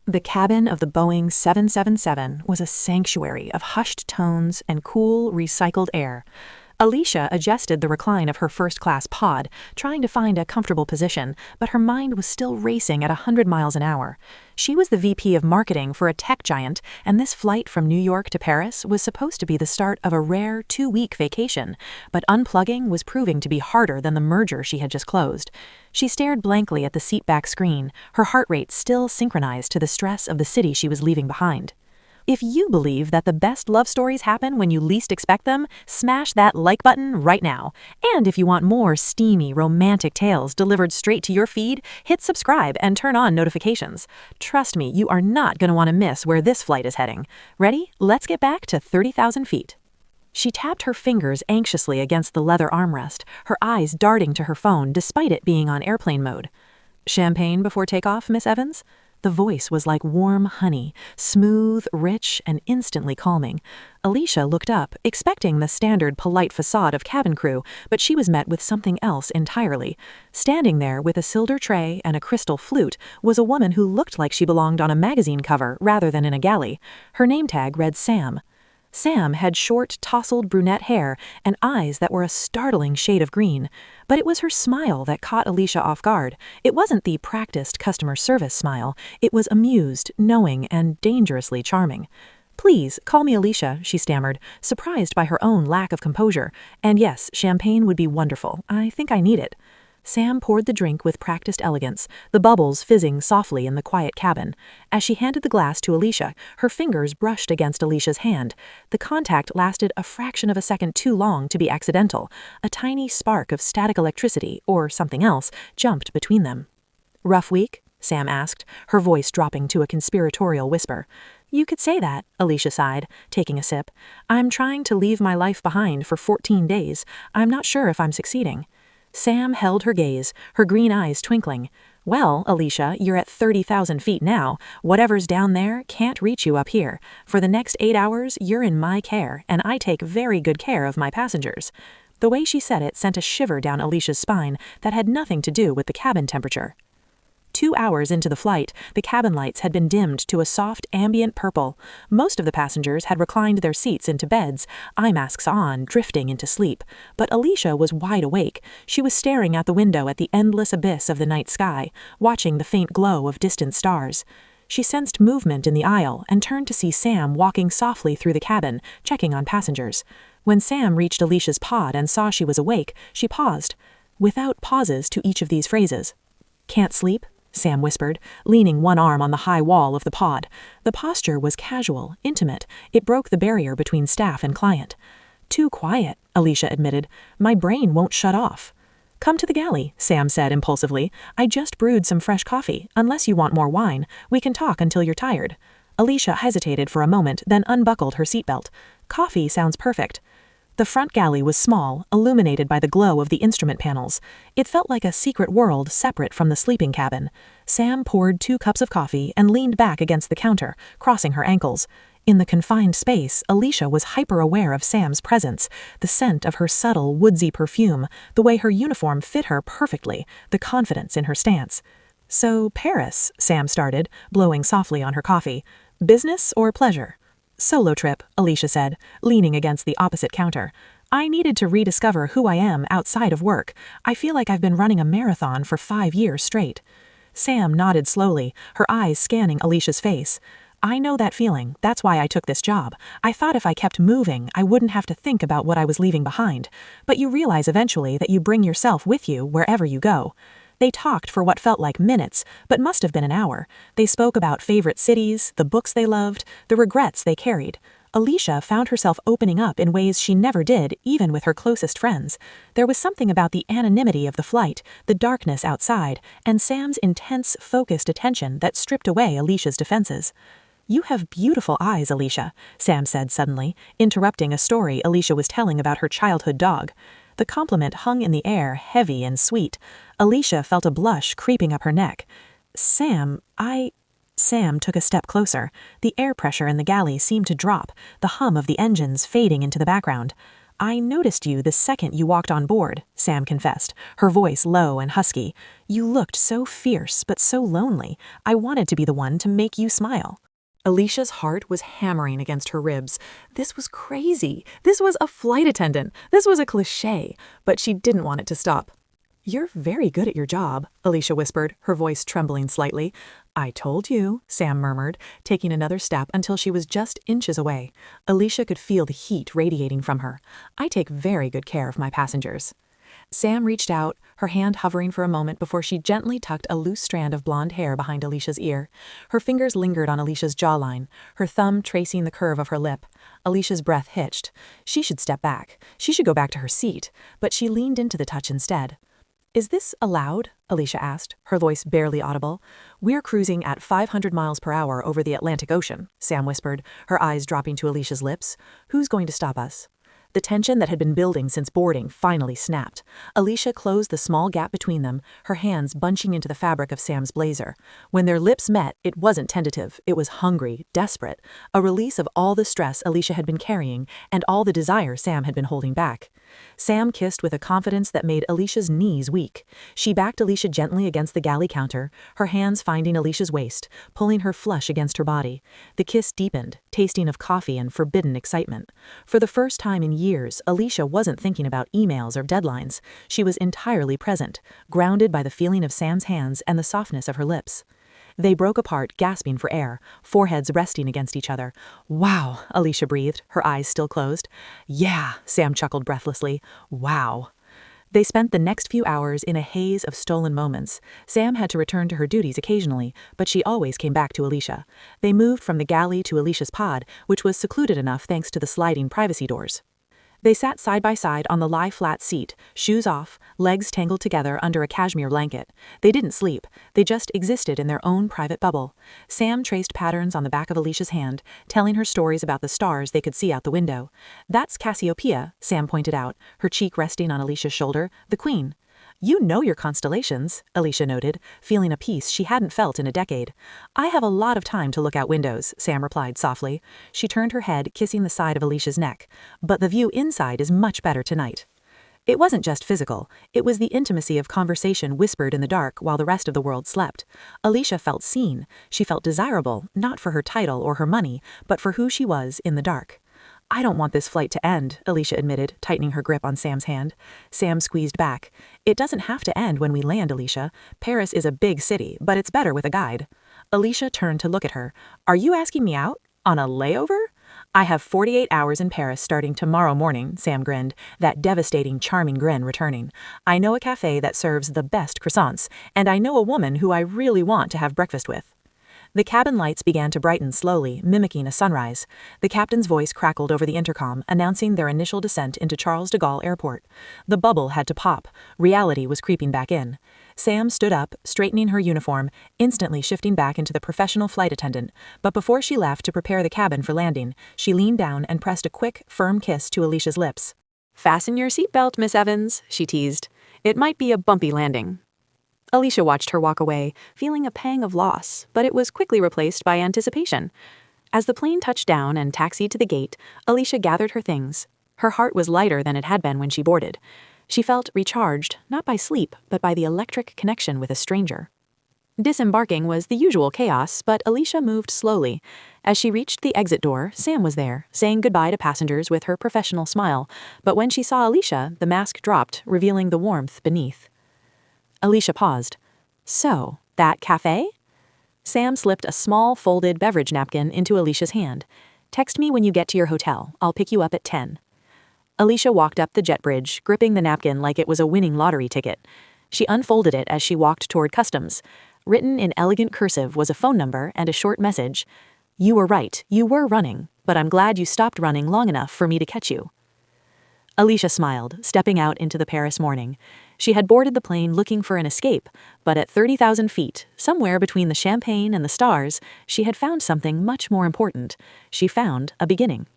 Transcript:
The cabin of the Boeing 777 was a sanctuary of hushed tones and cool, recycled air. Alicia adjusted the recline of her first-class pod, trying to find a comfortable position, but her mind was still racing at 100 miles an hour. She was the VP of marketing for a tech giant, and this flight from New York to Paris was supposed to be the start of a rare 2-week vacation, but unplugging was proving to be harder than the merger she had just closed. She stared blankly at the seatback screen, her heart rate still synchronized to the stress of the city she was leaving behind. If you believe that the best love stories happen when you least expect them, smash that like button right now. And if you want more steamy, romantic tales delivered straight to your feed, hit subscribe and turn on notifications. Trust me, you are not going to want to miss where this flight is heading. Ready? Let's get back to 30,000 feet. She tapped her fingers anxiously against the leather armrest, her eyes darting to her phone despite it being on airplane mode. Champagne before takeoff, Miss Evans? The voice was like warm honey, smooth, rich, and instantly calming. Alicia looked up, expecting the standard polite facade of cabin crew, but she was met with something else entirely. Standing there with a silver tray and a crystal flute was a woman who looked like she belonged on a magazine cover rather than in a galley. Her name tag read Sam. Sam had short, tousled brunette hair and eyes that were a startling shade of green. But it was her smile that caught Alicia off guard. It wasn't the practiced customer service smile. It was amused, knowing, and dangerously charming. "Please, call me Alicia," she stammered, surprised by her own lack of composure. "And yes, champagne would be wonderful. I think I need it." Sam poured the drink with practiced elegance, the bubbles fizzing softly in the quiet cabin. As she handed the glass to Alicia, her fingers brushed against Alicia's hand. The contact lasted a fraction of a second too long to be accidental. A tiny spark of static electricity, or something else, jumped between them. "Rough week?" Sam asked, her voice dropping to a conspiratorial whisper. "You could say that," Alicia sighed, taking a sip. "I'm trying to leave my life behind for 14 days. I'm not sure if I'm succeeding." Sam held her gaze, her green eyes twinkling. "Well, Alicia, you're at 30,000 feet now. Whatever's down there can't reach you up here. For the next 8 hours, you're in my care, and I take very good care of my passengers." The way she said it sent a shiver down Alicia's spine that had nothing to do with the cabin temperature. 2 hours into the flight, the cabin lights had been dimmed to a soft, ambient purple. Most of the passengers had reclined their seats into beds, eye masks on, drifting into sleep. But Alicia was wide awake. She was staring out the window at the endless abyss of the night sky, watching the faint glow of distant stars. She sensed movement in the aisle and turned to see Sam walking softly through the cabin, checking on passengers. When Sam reached Alicia's pod and saw she was awake, she paused, without pauses to each of these phrases. "Can't sleep?" Sam whispered, leaning one arm on the high wall of the pod. The posture was casual, intimate. It broke the barrier between staff and client. "Too quiet," Alicia admitted. "My brain won't shut off." "Come to the galley," Sam said impulsively. "I just brewed some fresh coffee. Unless you want more wine, we can talk until you're tired." Alicia hesitated for a moment, then unbuckled her seatbelt. "Coffee sounds perfect." The front galley was small, illuminated by the glow of the instrument panels. It felt like a secret world separate from the sleeping cabin. Sam poured 2 cups of coffee and leaned back against the counter, crossing her ankles. In the confined space, Alicia was hyper-aware of Sam's presence, the scent of her subtle, woodsy perfume, the way her uniform fit her perfectly, the confidence in her stance. "So, Paris," Sam started, blowing softly on her coffee. "Business or pleasure?" "Solo trip," Alicia said, leaning against the opposite counter. "I needed to rediscover who I am outside of work. I feel like I've been running a marathon for 5 years straight." Sam nodded slowly, her eyes scanning Alicia's face. "I know that feeling. That's why I took this job. I thought if I kept moving, I wouldn't have to think about what I was leaving behind. But you realize eventually that you bring yourself with you wherever you go." They talked for what felt like minutes, but must have been an hour. They spoke about favorite cities, the books they loved, the regrets they carried. Alicia found herself opening up in ways she never did, even with her closest friends. There was something about the anonymity of the flight, the darkness outside, and Sam's intense, focused attention that stripped away Alicia's defenses. "You have beautiful eyes, Alicia," Sam said suddenly, interrupting a story Alicia was telling about her childhood dog. The compliment hung in the air, heavy and sweet. Alicia felt a blush creeping up her neck. Sam took a step closer. The air pressure in the galley seemed to drop, the hum of the engines fading into the background. I noticed you the second you walked on board, Sam confessed, her voice low and husky. You looked so fierce, but so lonely. I wanted to be the one to make you smile. Alicia's heart was hammering against her ribs. This was crazy. This was a flight attendant. This was a cliché, but she didn't want it to stop. You're very good at your job, Alicia whispered, her voice trembling slightly. I told you, Sam murmured, taking another step until she was just inches away. Alicia could feel the heat radiating from her. I take very good care of my passengers. Sam reached out, her hand hovering for a moment before she gently tucked a loose strand of blonde hair behind Alicia's ear. Her fingers lingered on Alicia's jawline, her thumb tracing the curve of her lip. Alicia's breath hitched. She should step back. She should go back to her seat, but she leaned into the touch instead. Is this allowed? Alicia asked, her voice barely audible. We're cruising at 500 miles per hour over the Atlantic Ocean, Sam whispered, her eyes dropping to Alicia's lips. Who's going to stop us? The tension that had been building since boarding finally snapped. Alicia closed the small gap between them, her hands bunching into the fabric of Sam's blazer. When their lips met, it wasn't tentative, it was hungry, desperate, a release of all the stress Alicia had been carrying and all the desire Sam had been holding back. Sam kissed with a confidence that made Alicia's knees weak. She backed Alicia gently against the galley counter, her hands finding Alicia's waist, pulling her flush against her body. The kiss deepened, tasting of coffee and forbidden excitement. For the first time in years, Alicia wasn't thinking about emails or deadlines. She was entirely present, grounded by the feeling of Sam's hands and the softness of her lips. They broke apart, gasping for air, foreheads resting against each other. Wow, Alicia breathed, her eyes still closed. Yeah, Sam chuckled breathlessly. Wow. They spent the next few hours in a haze of stolen moments. Sam had to return to her duties occasionally, but she always came back to Alicia. They moved from the galley to Alicia's pod, which was secluded enough thanks to the sliding privacy doors. They sat side by side on the lie-flat seat, shoes off, legs tangled together under a cashmere blanket. They didn't sleep, they just existed in their own private bubble. Sam traced patterns on the back of Alicia's hand, telling her stories about the stars they could see out the window. That's Cassiopeia, Sam pointed out, her cheek resting on Alicia's shoulder, the queen. You know your constellations, Alicia noted, feeling a peace she hadn't felt in a decade. I have a lot of time to look out windows, Sam replied softly. She turned her head, kissing the side of Alicia's neck. But the view inside is much better tonight. It wasn't just physical, it was the intimacy of conversation whispered in the dark while the rest of the world slept. Alicia felt seen. She felt desirable, not for her title or her money, but for who she was in the dark. I don't want this flight to end, Alicia admitted, tightening her grip on Sam's hand. Sam squeezed back. It doesn't have to end when we land, Alicia. Paris is a big city, but it's better with a guide. Alicia turned to look at her. Are you asking me out? On a layover? I have 48 hours in Paris starting tomorrow morning, Sam grinned, that devastating, charming grin returning. I know a cafe that serves the best croissants, and I know a woman who I really want to have breakfast with. The cabin lights began to brighten slowly, mimicking a sunrise. The captain's voice crackled over the intercom, announcing their initial descent into Charles de Gaulle Airport. The bubble had to pop. Reality was creeping back in. Sam stood up, straightening her uniform, instantly shifting back into the professional flight attendant. But before she left to prepare the cabin for landing, she leaned down and pressed a quick, firm kiss to Alicia's lips. Fasten your seatbelt, Miss Evans, she teased. It might be a bumpy landing. Alicia watched her walk away, feeling a pang of loss, but it was quickly replaced by anticipation. As the plane touched down and taxied to the gate, Alicia gathered her things. Her heart was lighter than it had been when she boarded. She felt recharged, not by sleep, but by the electric connection with a stranger. Disembarking was the usual chaos, but Alicia moved slowly. As she reached the exit door, Sam was there, saying goodbye to passengers with her professional smile, but when she saw Alicia, the mask dropped, revealing the warmth beneath. Alicia paused. So, that cafe? Sam slipped a small, folded beverage napkin into Alicia's hand. Text me when you get to your hotel. I'll pick you up at 10. Alicia walked up the jet bridge, gripping the napkin like it was a winning lottery ticket. She unfolded it as she walked toward customs. Written in elegant cursive was a phone number and a short message. You were right, you were running, but I'm glad you stopped running long enough for me to catch you. Alicia smiled, stepping out into the Paris morning. She had boarded the plane looking for an escape, but at 30,000 feet, somewhere between the champagne and the stars, she had found something much more important. She found a beginning.